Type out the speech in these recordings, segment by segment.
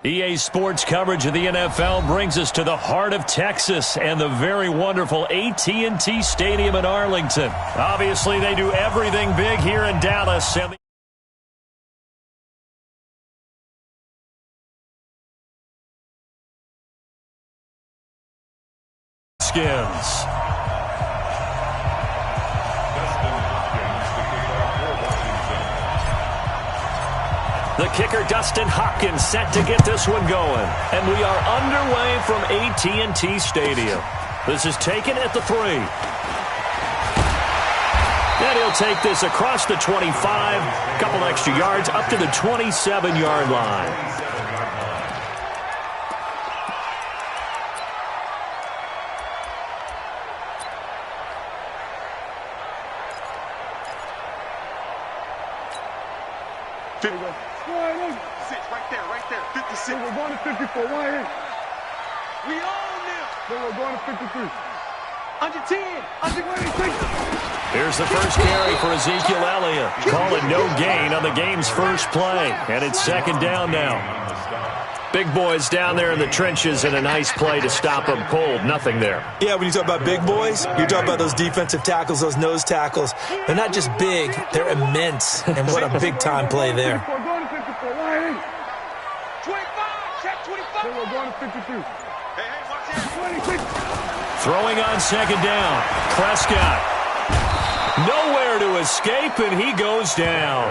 EA Sports coverage of the NFL brings us to the heart of Texas and the very wonderful AT&T Stadium in Arlington. Obviously, they do everything big here in Dallas. And Skins. The kicker, Dustin Hopkins, set to get this one going. And we are underway from AT&T Stadium. This is taken at the 3. And he'll take this across the 25, a couple extra yards, up to the 27-yard line. Right there. 56. We're going to 54. Why ain't? We own them. Then we're going to 53. Under 10. Under 26. Here's the first carry for Ezekiel Elliott. Call it no gain on the game's first play. And it's second down now. Big boys down there in the trenches, and a nice play to stop them cold. Nothing there. Yeah, when you talk about big boys, you're talking about those defensive tackles, those nose tackles. They're not just big, they're immense. And what a big-time play there. Throwing on second down. Prescott. Nowhere to escape, and he goes down.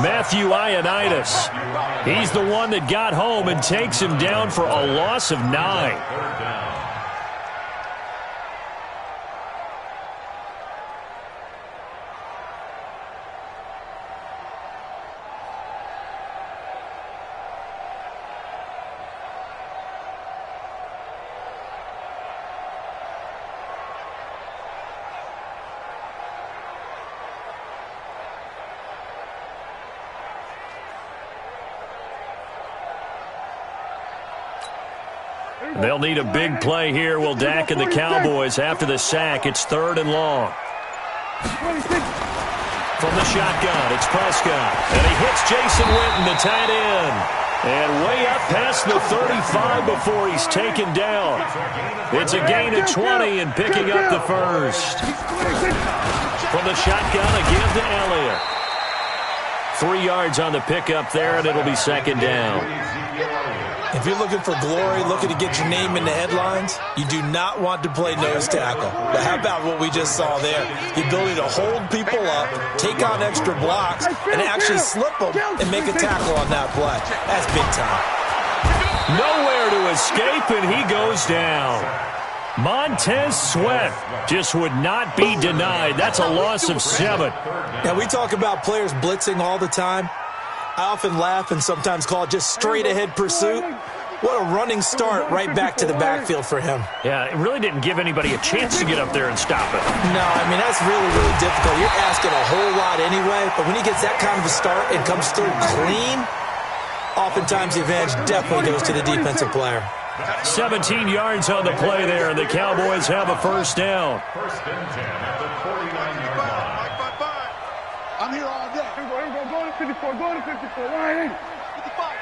Matthew Ioannidis. He's the one that got home and takes him down for a loss of 9. They'll need a big play here. Will Dak and the Cowboys after the sack. It's 3rd and long. From the shotgun, it's Prescott. And he hits Jason Witten, the tight end. And way up past the 35 before he's taken down. It's a gain of 20 and picking up the first. From the shotgun, again to Elliott. 3 yards on the pickup there, and it'll be second down. If you're looking for glory, looking to get your name in the headlines, you do not want to play nose tackle. But how about what we just saw there? The ability to hold people up, take on extra blocks, and actually slip them and make a tackle on that play. That's big time. Nowhere to escape, and he goes down. Montez Sweat just would not be denied. That's a loss of 7. Now, we talk about players blitzing all the time. I often laugh and sometimes call it just straight-ahead pursuit. What a running start right back to the backfield for him. Yeah, it really didn't give anybody a chance to get up there and stop it. No, I mean, that's really, really difficult. You're asking a whole lot anyway, but when he gets that kind of a start and comes through clean, oftentimes the advantage definitely goes to the defensive player. 17 yards on the play there, and the Cowboys have a first down. First and 10 at the 49-yard line. I'm here all day. Here we go. Going to 54. Going to 54. Why ain't? 55.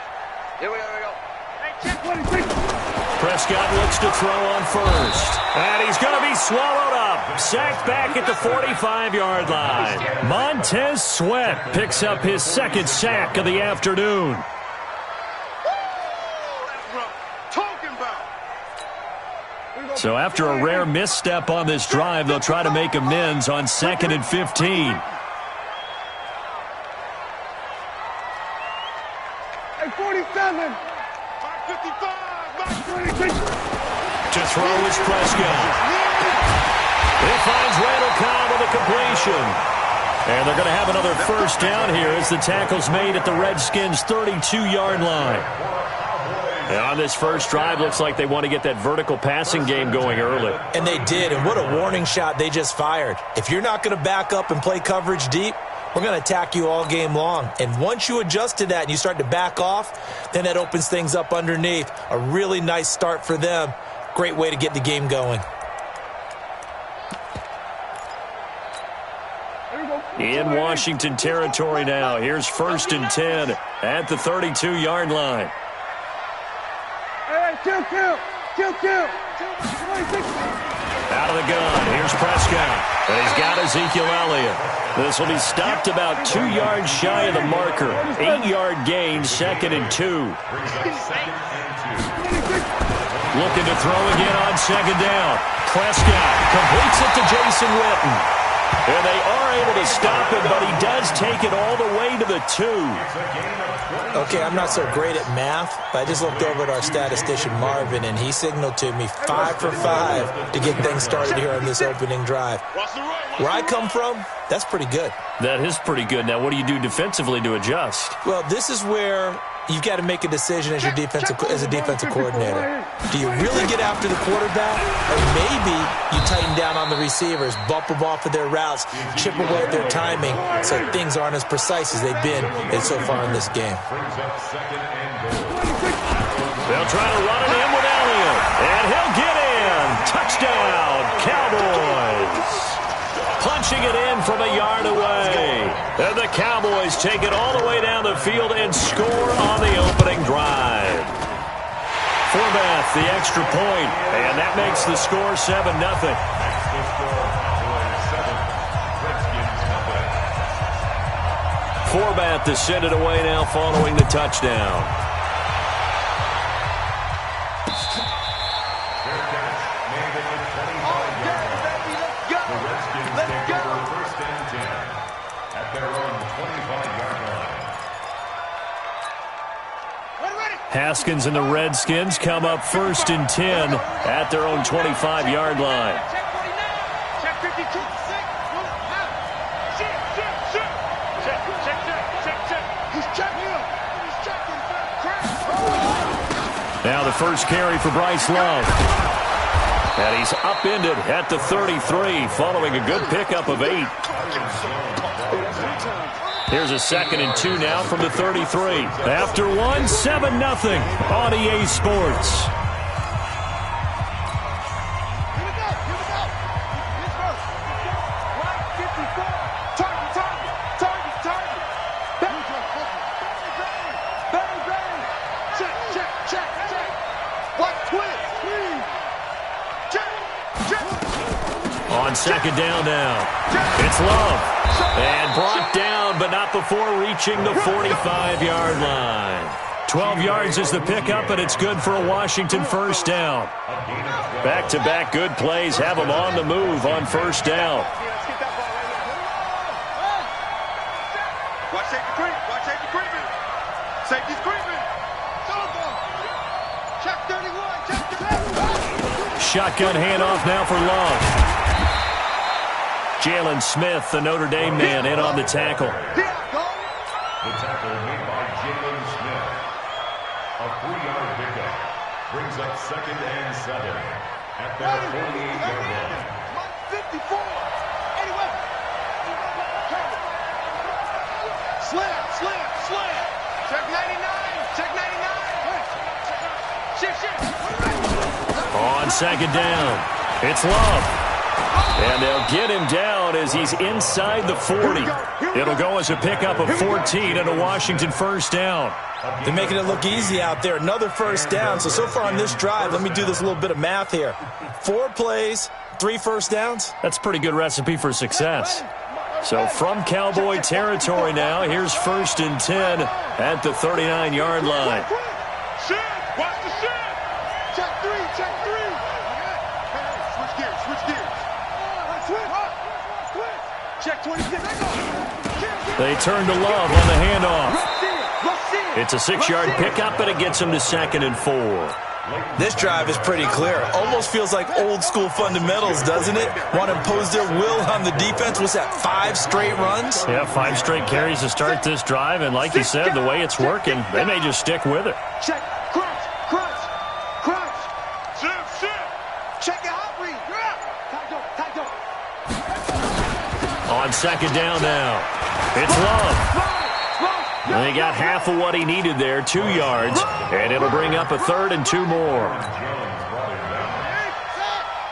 Here we go. Hey, 26. Prescott looks to throw on first. And he's going to be swallowed up. Sacked back at the 45-yard line. Montez Sweat picks up his second sack of the afternoon. So after a rare misstep on this drive, they'll try to make amends on 2nd and 15. Hey, 47. 55. To throw is Prescott. He finds Randall Cobb with a completion. And they're going to have another first down here as the tackle's made at the Redskins' 32-yard line. And on this first drive, looks like they want to get that vertical passing game going early. And they did, and what a warning shot they just fired. If you're not going to back up and play coverage deep, we're going to attack you all game long. And once you adjust to that and you start to back off, then that opens things up underneath. A really nice start for them. Great way to get the game going. In Washington territory now. Here's 1st and 10 at the 32-yard line. Kill. Out of the gun, here's Prescott. And he's got Ezekiel Elliott. This will be stopped about 2 yards shy of the marker. 8-yard gain, 2nd and 2. Looking to throw again on 2nd down. Prescott completes it to Jason Witten. And they are able to stop him, but he does take it all the way to the 2. Okay, I'm not so great at math, but I just looked over at our statistician, Marvin, and he signaled to me 5 for 5 to get things started here on this opening drive. Where I come from, that's pretty good. That is pretty good. Now, what do you do defensively to adjust? Well, this is where you've got to make a decision as a defensive coordinator. Do you really get after the quarterback, or maybe you tighten down on the receivers, bump them off of their routes, chip away at their timing so things aren't as precise as they've been so far in this game? They'll try to run it in with Elliott, and he'll get in. Touchdown, Cowboys. Punching it in from a yard away. And the Cowboys take it all the way down the field and score on the opening drive. Forbath, the extra point, and that makes the score 7-0. Forbath to send it away now following the touchdown. Haskins and the Redskins come up 1st and 10 at their own 25-yard line. Check 52. He's checking. Now the first carry for Bryce Love. And he's upended at the 33 following a good pickup of 8. Here's a 2nd and 2 now from the 33. After 7-0 on EA Sports. On 2nd down now. It's Love. And brought down, but not before reaching the 45-yard line. 12 yards is the pickup, and it's good for a Washington first down. Back-to-back good plays have them on the move on first down. Watch safety creep. Watch safety creeping. Safety's creeping. Check 31. Check 31. Shotgun handoff now for Love. Jalen Smith, the Notre Dame man, in on the tackle. The tackle made by Jalen Smith. A 3-yard pickup brings up 2nd and 7 at their 48-yard line. 54. Anyway. Slam. Check 99. Check 99. Shift. On 2nd down, it's Love. And they'll get him down as he's inside the 40. It'll go as a pickup of 14 and a Washington first down. They're making it look easy out there. Another first down. So far on this drive, let me do this little bit of math here. 4 plays, 3 first downs. That's a pretty good recipe for success. So from Cowboy territory now, here's 1st and 10 at the 39-yard line. Watch the shit. Check 3. Switch gears. Check 26. They turn to Love on the handoff. It's a 6-yard pickup, but it gets him to 2nd and 4. This drive is pretty clear. Almost feels like old school fundamentals, doesn't it? Want to impose their will on the defense. Was that 5 straight runs? Yeah, 5 straight carries to start this drive, and like you said, the way it's working, they may just stick with it. Check. Crunch. Check your hot read. Tight up. On 2nd down now, it's Love. They got half of what he needed there, 2 yards, and it'll bring up a 3rd and 2 more.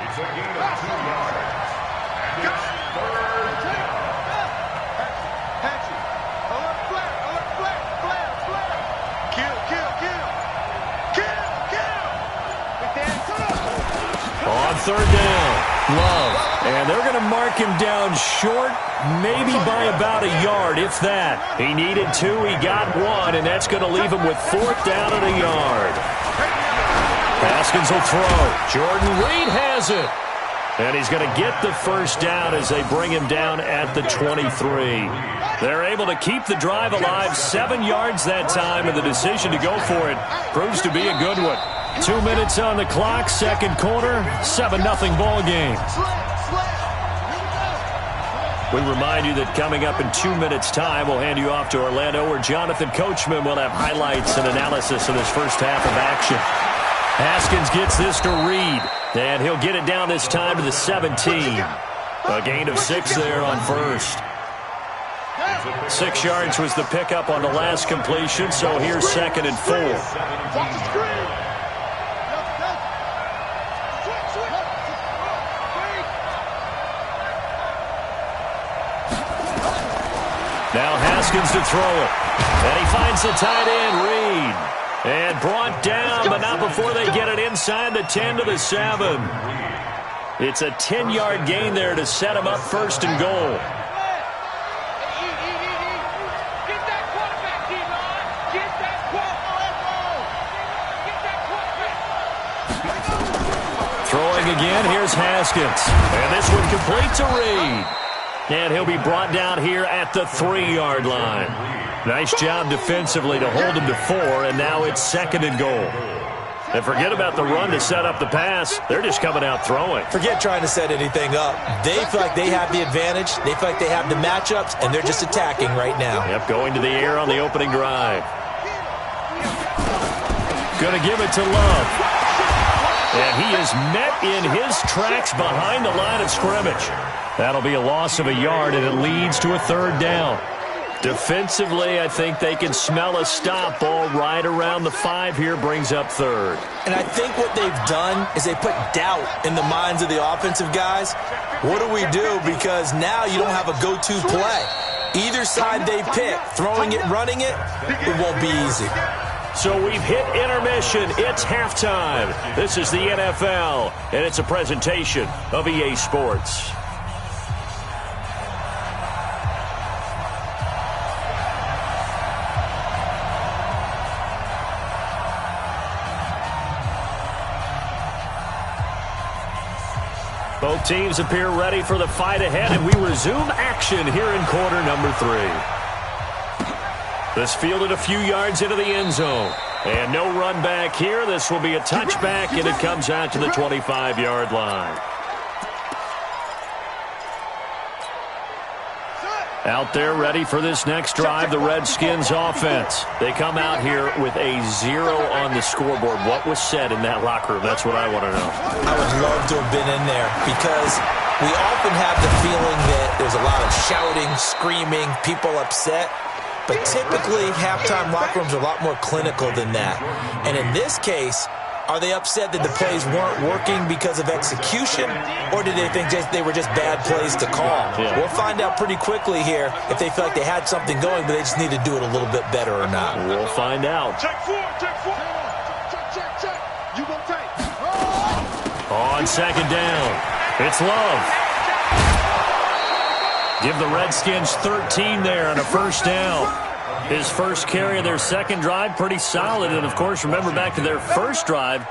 It's a gain of 2 yards. And it's 3rd down. Kill. third down. Love. And they're going to mark him down short, maybe by about a yard, if that. He needed 2, he got 1, and that's going to leave him with 4th down and a yard. Haskins will throw. Jordan Reed has it. And he's going to get the first down as they bring him down at the 23. They're able to keep the drive alive, 7 yards that time, and the decision to go for it proves to be a good one. 2 minutes on the clock, second quarter, 7-0 ball game. We remind you that coming up in 2 minutes' time, we'll hand you off to Orlando, where Jonathan Coachman will have highlights and analysis of this first half of action. Haskins gets this to Reed, and he'll get it down this time to the 17. A gain of 6 there on first. 6 yards was the pickup on the last completion, so here's 2nd and 4. Now Haskins to throw it. And he finds the tight end, Reed. And brought down, but not before they get it inside the 10 to the 7. It's a 10-yard gain there to set him up 1st and goal. Throwing again, here's Haskins. And this one complete to Reed. And he'll be brought down here at the 3-yard line. Nice job defensively to hold him to 4, and now it's 2nd and goal. And forget about the run to set up the pass. They're just coming out throwing. Forget trying to set anything up. They feel like they have the advantage. They feel like they have the matchups, and they're just attacking right now. Yep, going to the air on the opening drive. Going to give it to Love. And he is met in his tracks behind the line of scrimmage. That'll be a loss of a yard, and it leads to a 3rd down. Defensively, I think they can smell a stop ball right around the 5 here, brings up 3rd. And I think what they've done is they put doubt in the minds of the offensive guys. What do we do? Because now you don't have a go-to play. Either side they pick, throwing it, running it, it won't be easy. So we've hit intermission. It's halftime. This is the NFL, and it's a presentation of EA Sports. Both teams appear ready for the fight ahead, and we resume action here in quarter number 3. This fielded a few yards into the end zone. And no run back here. This will be a touchback, and it comes out to the 25-yard line. Out there ready for this next drive, the Redskins offense. They come out here with a 0 on the scoreboard. What was said in that locker room? That's what I want to know. I would love to have been in there because we often have the feeling that there's a lot of shouting, screaming, people upset. But typically, halftime locker rooms are a lot more clinical than that. And in this case, are they upset that the plays weren't working because of execution, or did they think they were just bad plays to call? Yeah. We'll find out pretty quickly here if they feel like they had something going, but they just need to do it a little bit better or not. We'll find out. Check 4, check 4. Check. You gonna take. On 2nd down, it's Love. Give the Redskins 13 there on a 1st down. His first carry of their 2nd drive, pretty solid. And, of course, remember back to their 1st drive,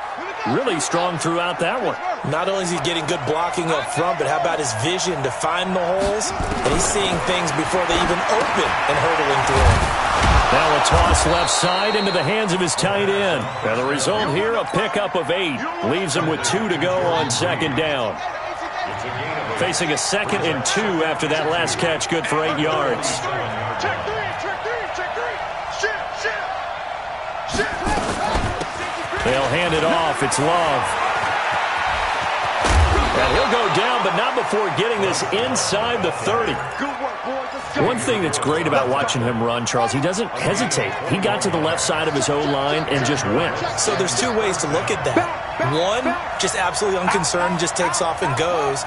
really strong throughout that one. Not only is he getting good blocking up front, but how about his vision to find the holes? And he's seeing things before they even open and hurdling through them. Now a toss left side into the hands of his tight end. And the result here, a pickup of 8. Leaves him with 2 to go on 2nd down. Facing a 2nd and 2 after that last catch, good for 8 yards. Check 3. They'll hand it off. It's Love. And he'll go down, but not before getting this inside the 30. One thing that's great about watching him run, Charles, he doesn't hesitate. He got to the left side of his O-line and just went. So there's 2 ways to look at that. One, just absolutely unconcerned, just takes off and goes.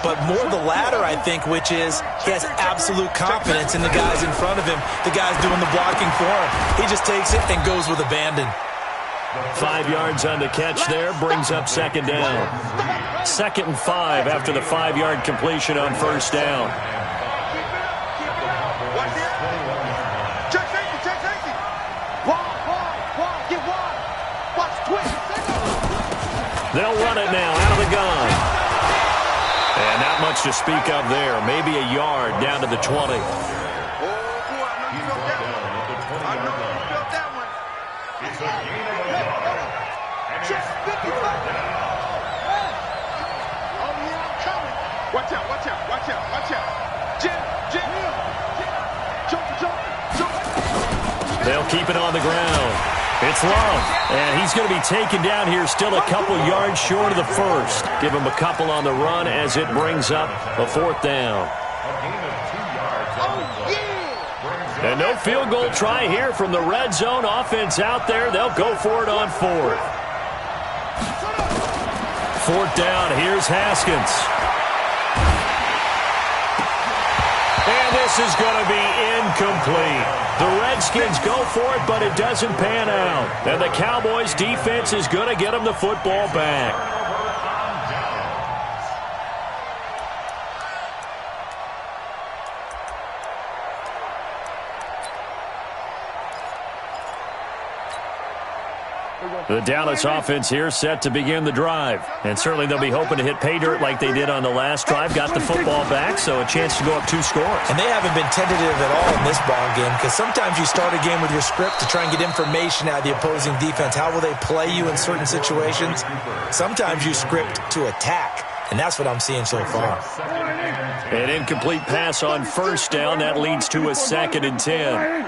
But more the latter, I think, which is he has absolute confidence in the guys in front of him, the guys doing the blocking for him. He just takes it and goes with abandon. 5 yards on the catch there, brings up 2nd down. 2nd and 5 after the 5-yard completion on first down. They'll run it now out of the gun. And not much to speak of there. Maybe a yard down to the 20. Watch out, watch out, watch out, watch out. Jim. Jump. They'll keep it on the ground. It's Love, and he's going to be taken down here still a couple yards short of the first. Give him a couple on the run as it brings up a 4th down. And no field goal try here from the red zone offense out there. They'll go for it on 4th. 4th down, here's Haskins. And this is going to be incomplete. The Redskins go for it, but it doesn't pan out. And the Cowboys' defense is going to get them the football back. The Dallas offense here set to begin the drive. And certainly they'll be hoping to hit pay dirt like they did on the last drive. Got the football back, so a chance to go up 2 scores. And they haven't been tentative at all in this ball game, because sometimes you start a game with your script to try and get information out of the opposing defense. How will they play you in certain situations? Sometimes you script to attack, and that's what I'm seeing so far. An incomplete pass on first down. That leads to a 2nd and 10.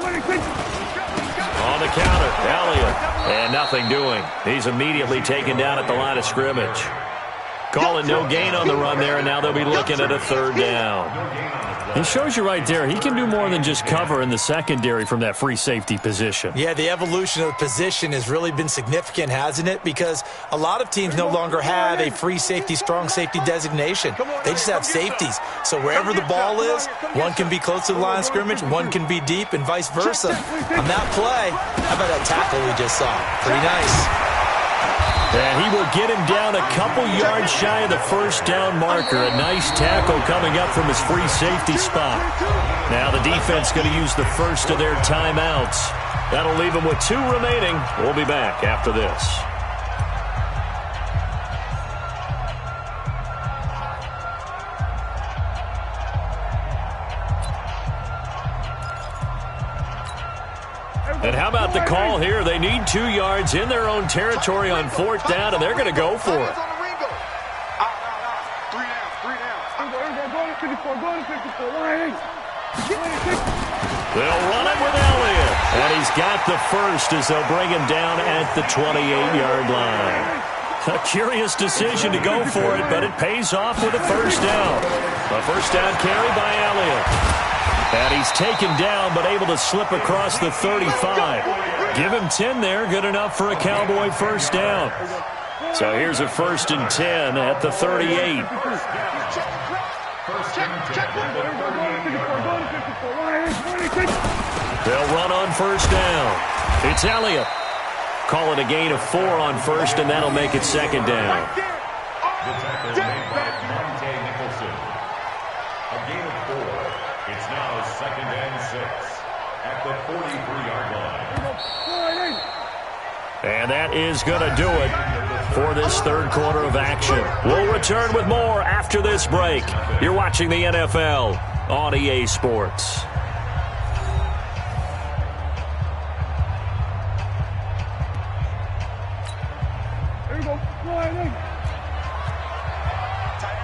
On the counter, Elliott, and nothing doing. He's immediately taken down at the line of scrimmage. Calling no gain on the run there, and now they'll be looking at a 3rd down. He shows you right there, he can do more than just cover in the secondary from that free safety position. Yeah, the evolution of the position has really been significant, hasn't it? Because a lot of teams no longer have a free safety, strong safety designation. They just have safeties. So wherever the ball is, one can be close to the line of scrimmage, one can be deep, and vice versa. On that play, how about that tackle we just saw? Pretty nice. And he will get him down a couple yards shy of the first down marker. A nice tackle coming up from his free safety spot. Now the defense going to use the first of their timeouts. That'll leave them with 2 remaining. We'll be back after this. And how about the call here? They need 2 yards in their own territory on 4th down, and they're going to go for it. 3 down. They'll run it with Elliott. And he's got the first as they'll bring him down at the 28-yard line. A curious decision to go for it, but it pays off with a 1st down. A 1st down carry by Elliott. And he's taken down, but able to slip across the 35. Give him 10 there, good enough for a Cowboy 1st down. So here's a 1st and 10 at the 38. They'll run on 1st down. It's Elliott. Call it a gain of 4 on 1st, and that'll make it 2nd down. And that is going to do it for this 3rd quarter of action. We'll return with more after this break. You're watching the NFL on EA Sports. There you go. Tight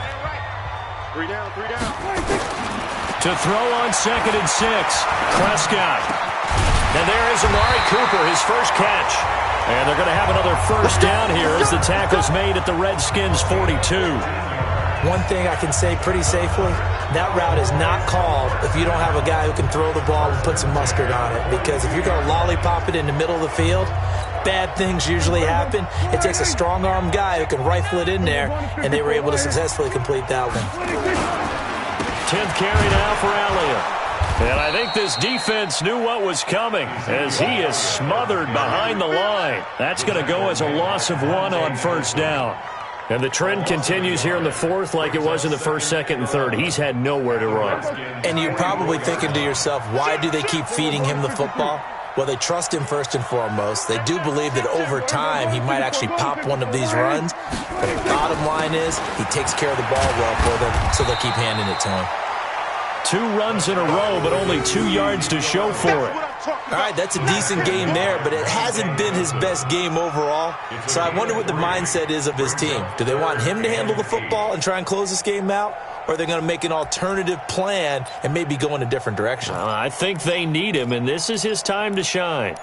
end right. 3 down. To throw on 2nd and 6, Prescott. And there is Amari Cooper, his first catch. And they're going to have another 1st down here as the tackle's made at the Redskins' 42. One thing I can say pretty safely, that route is not called if you don't have a guy who can throw the ball and put some mustard on it. Because if you're going to lollipop it in the middle of the field, bad things usually happen. It takes a strong-arm guy who can rifle it in there, and they were able to successfully complete that one. 10th carry now for Elliott. And I think this defense knew what was coming as he is smothered behind the line. That's going to go as a loss of 1 on first down. And the trend continues here in the fourth like it was in the first, second, and third. He's had nowhere to run. And you're probably thinking to yourself, why do they keep feeding him the football? Well, they trust him first and foremost. They do believe that over time he might actually pop one of these runs. But the bottom line is he takes care of the ball well for them, so they'll keep handing it to him. 2 runs in a row, but only 2 yards to show for it. All right, that's a decent game there, but it hasn't been his best game overall. So I wonder what the mindset is of his team. Do they want him to handle the football and try and close this game out? Or are they going to make an alternative plan and maybe go in a different direction? I think they need him, and this is his time to shine.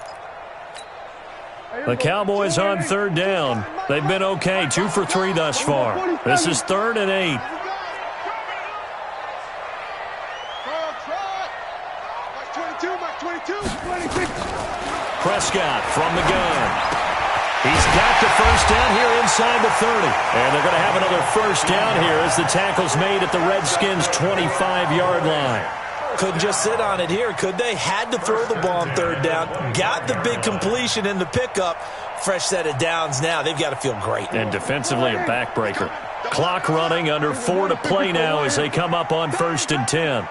The Cowboys on third down. They've been okay, 2 for 3 thus far. This is 3rd and 8. Prescott from the gun. He's got the first down here inside the 30. And they're going to have another first down here as the tackle's made at the Redskins' 25-yard line. Couldn't just sit on it here, could they? Had to throw the ball on third down. Got the big completion in the pickup. Fresh set of downs now. They've got to feel great. And defensively a backbreaker. Clock running, under 4 to play now as they come up on 1st and 10.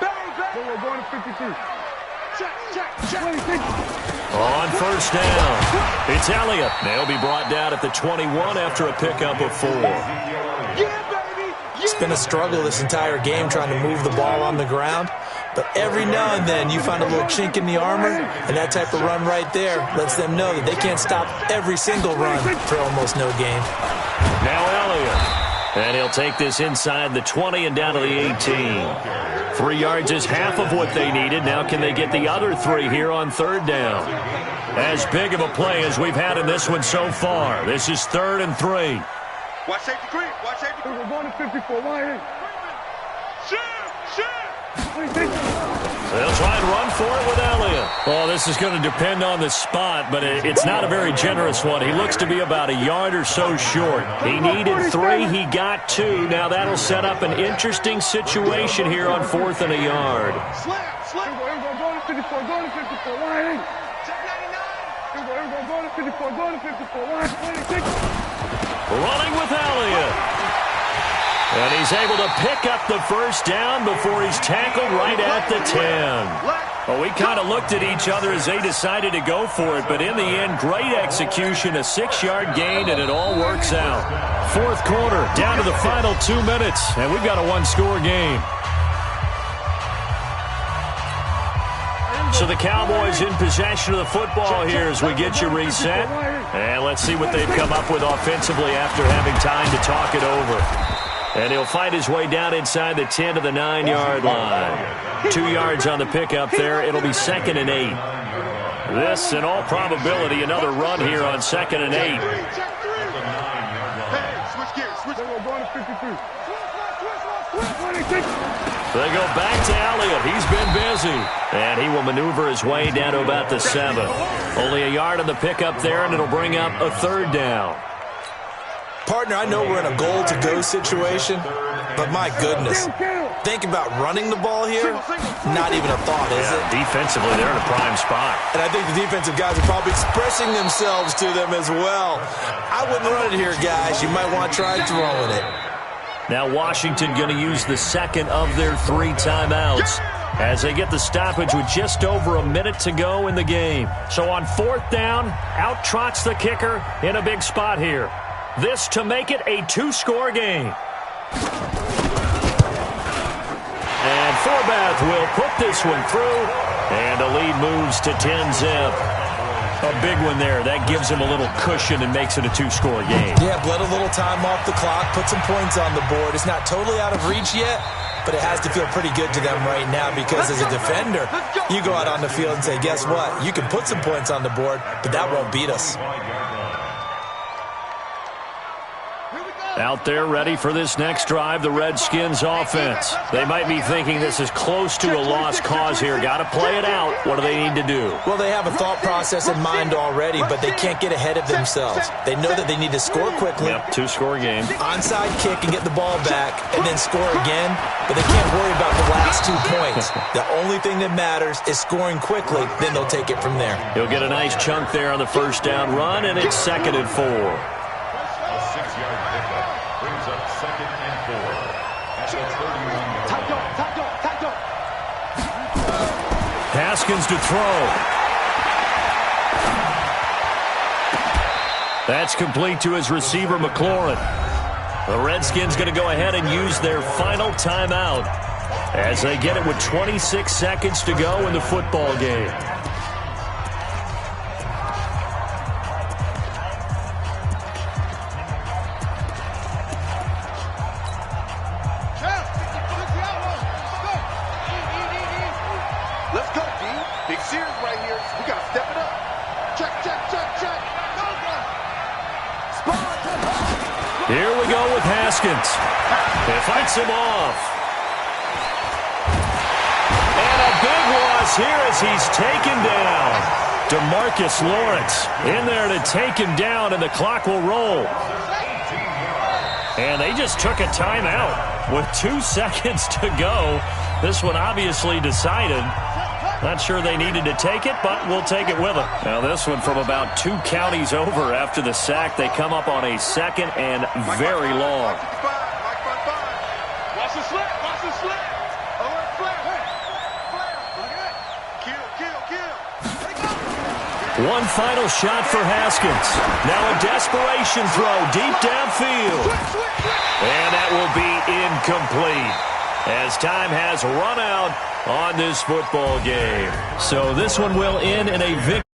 On first down, it's Elliott. They'll be brought down at the 21 after a pickup of 4. It's been a struggle this entire game trying to move the ball on the ground. But every now and then you find a little chink in the armor, and that type of run right there lets them know that they can't stop every single run for almost no gain. Now Elliott. And he'll take this inside the 20 and down to the 18. 3 yards is half of what they needed. Now can they get the other 3 here on third down? As big of a play as we've had in this one so far. This is 3rd and 3. Watch safety creep. Watch safety creep. We're going to 54. Why? They'll try and run for it with Elliott. Oh, this is going to depend on the spot, but it's not a very generous one. He looks to be about a yard or so short. He needed 3. He got 2. Now that'll set up an interesting situation here on 4th and a yard. Slap. Go to 54. Go to 54. Why? Check 99. Go to 54. Go to 54. Why? Running with Elliott. And he's able to pick up the first down before he's tackled right at the 10. Well, we kind of looked at each other as they decided to go for it, but in the end, great execution, a 6-yard gain, and it all works out. 4th quarter, down to the final 2 minutes, and we've got a 1-score game. So the Cowboys in possession of the football here as we get you reset. And let's see what they've come up with offensively after having time to talk it over. And he'll fight his way down inside the 10 to the 9-yard line. 2 yards on the pickup there. It'll be 2nd and 8. This, in all probability, another run here on 2nd and 8. They go back to Elliott. He's been busy. And he will maneuver his way down to about the 7. Only a yard on the pickup there, and it'll bring up a 3rd down. Partner, I know we're in a goal-to-go situation, but my goodness, think about running the ball here, not even a thought, is it? Defensively, they're in a prime spot. And I think the defensive guys are probably expressing themselves to them as well. I wouldn't run it here, guys. You might want to try throwing it. Now Washington going to use the 2nd of their 3 timeouts as they get the stoppage with just over a minute to go in the game. So on 4th down, out trots the kicker in a big spot here. This to make it a 2-score game. And Forbath will put this one through, and the lead moves to 10-zip. A big one there. That gives him a little cushion and makes it a 2-score game. Yeah, bled a little time off the clock, put some points on the board. It's not totally out of reach yet, but it has to feel pretty good to them right now because as a defender, you go out on the field and say, guess what? You can put some points on the board, but that won't beat us. Out there ready for this next drive, the Redskins offense. They might be thinking this is close to a lost cause here. Got to play it out. What do they need to do? Well, they have a thought process in mind already, but they can't get ahead of themselves. They know that they need to score quickly. Yep, two-score game. Onside kick and get the ball back and then score again, but they can't worry about the last 2 points. The only thing that matters is scoring quickly, then they'll take it from there. He'll get a nice chunk there on the first down run, and it's 2nd and 4. A 6-yard pickup brings up 2nd and 4 at the 31-yard line. Haskins to throw. That's complete to his receiver, McLaurin. The Redskins going to go ahead and use their final timeout as they get it with 26 seconds to go in the football game. Let's go, D. Big series right here. We got to step it up. Check. Here we go with Haskins. He fights him off. And a big loss here as he's taken down. DeMarcus Lawrence in there to take him down, and the clock will roll. And they just took a timeout with 2 seconds to go. This one obviously decided. Not sure they needed to take it, but we'll take it with them. Now this one from about 2 counties over after the sack. They come up on a 2nd and very long. Watch the slip. Alert, flare. Kill. One final shot for Haskins. Now a desperation throw deep downfield. And that will be incomplete, as time has run out on this football game. So this one will end in a victory.